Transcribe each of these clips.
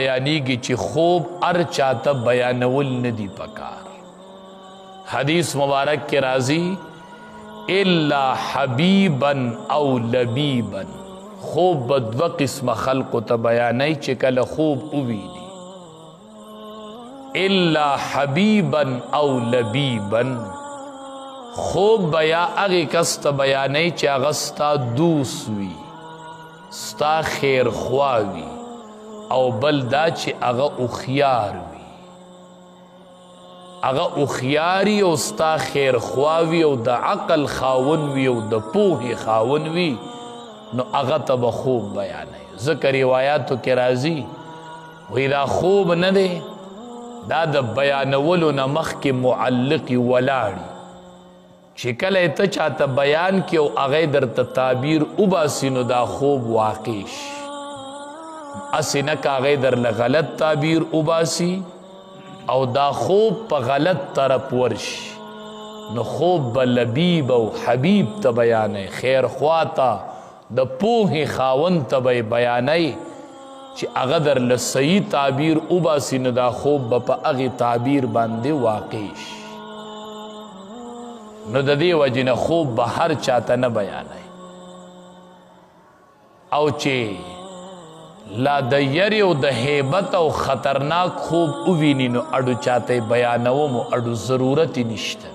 بیانیږي چې خوب هر چاته بیانول نه دي پکار. حدیث مبارک کې راځي الا حبیبا او لبیبا، خوب به دوه قسمه خلقو ته بیانوي چې کله خوب وویني. الا حبیبا او لبیبا، خوب بیا هغې کس ته بیانوي چې هغه ستا دوست وي، ستا خیرخوا وي، او بل دا چې هغه هوښیار وي، هغه هوښیاري او ستا خیرخوا وي او د عقل خاون وي او د پوهې خاون وي، نو هغه ته به خوب بیانوي. ځکه روایاتو کې راځي وایي دا خوب نه دی، دا د بیانولو نه مخکې معلقې ولاړي چې کله یې ته چاته بیان کړي او هغه درته تعبیر وباسي نو دا خوب واقع شي. هسې نه که هغه درله غلط تعبیر وباسي او دا خوب په غلط طرف ورشي نو خوب به لبیب او حبیب ته بیانوي، خیرخوا ته د پوهې خاوند ته به یې بیانوي چې هغه درله صحیح تعبیر وباسي نو دا خوب به په هغې تعبیر باندې واقع شي. نو د دې وجې نه خوب به هر چاته نه بیانوي، او چې لا د یری او د هیبت او خطرناک خوب وویني نو اډو چاته بیانوم او اډو ضرورت یې نشته،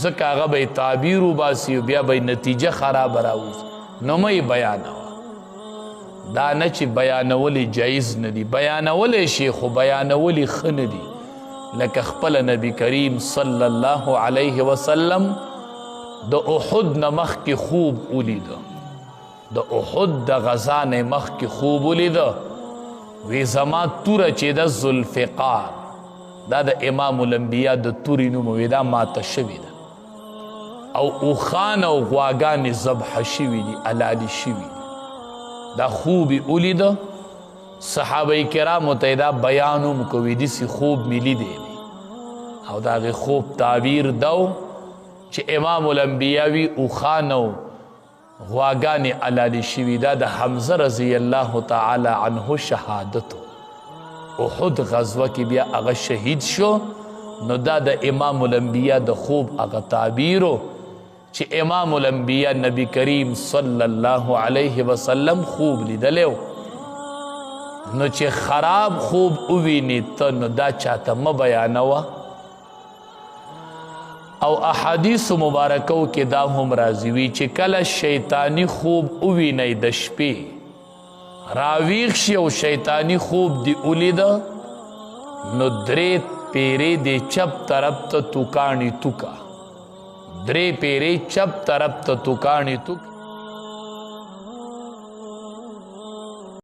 ځکه هغه به یې تعبیر وباسي او بیا به یې نتیجه خرابه راوځي. نو مه یې بیانوه. دا نه چې بیانولی جایز نه دي، بیانولی شي خو بیانولی ښه نه دي. لکه خپله نبی کریم صلی الله علیه وسلم د احد نه مخکې خوب ولیده، د احد د غزا نه مخکې خوب ولیده. وی زما توره چې ده ذوالفقار، دا د امام الانبیا د تورې نوم وی دا ماته شوې ده، او اوښان او غواګانې ذبحه شوي دي، علالي شوي دي. دا خوب یې ولیده. صحابه کرامو ته دا بیان هم کوي داسې خوب مې لیدی دی، او د هغې خوب تعبیر دا و چې امام الانبیا وي اوښان او غواګانې علالي شوي. دا د حمزه رضی الله تعالی عنه شهادت و. احد غزوه کې بیا هغه شهید شو، نو دا د امام الانبیا د خوب هغه تعبیر و چې امام الانبیا نبی کریم صلی الله علیه وسلم خوب لیدلی و. نو چې خراب خوب وویني ته نو دا چاته مه بیانوه. او احادیث مبارکو کې دا هم راځي وي چې کله شیطانی خوب ووینئ د شپې راویښ شي او شیطانی خوب دی ولیده نو درې پیرې د چپ طرف ته توکاڼي توکه، درې پیرې چپ طرف ته توکاڼي توکه.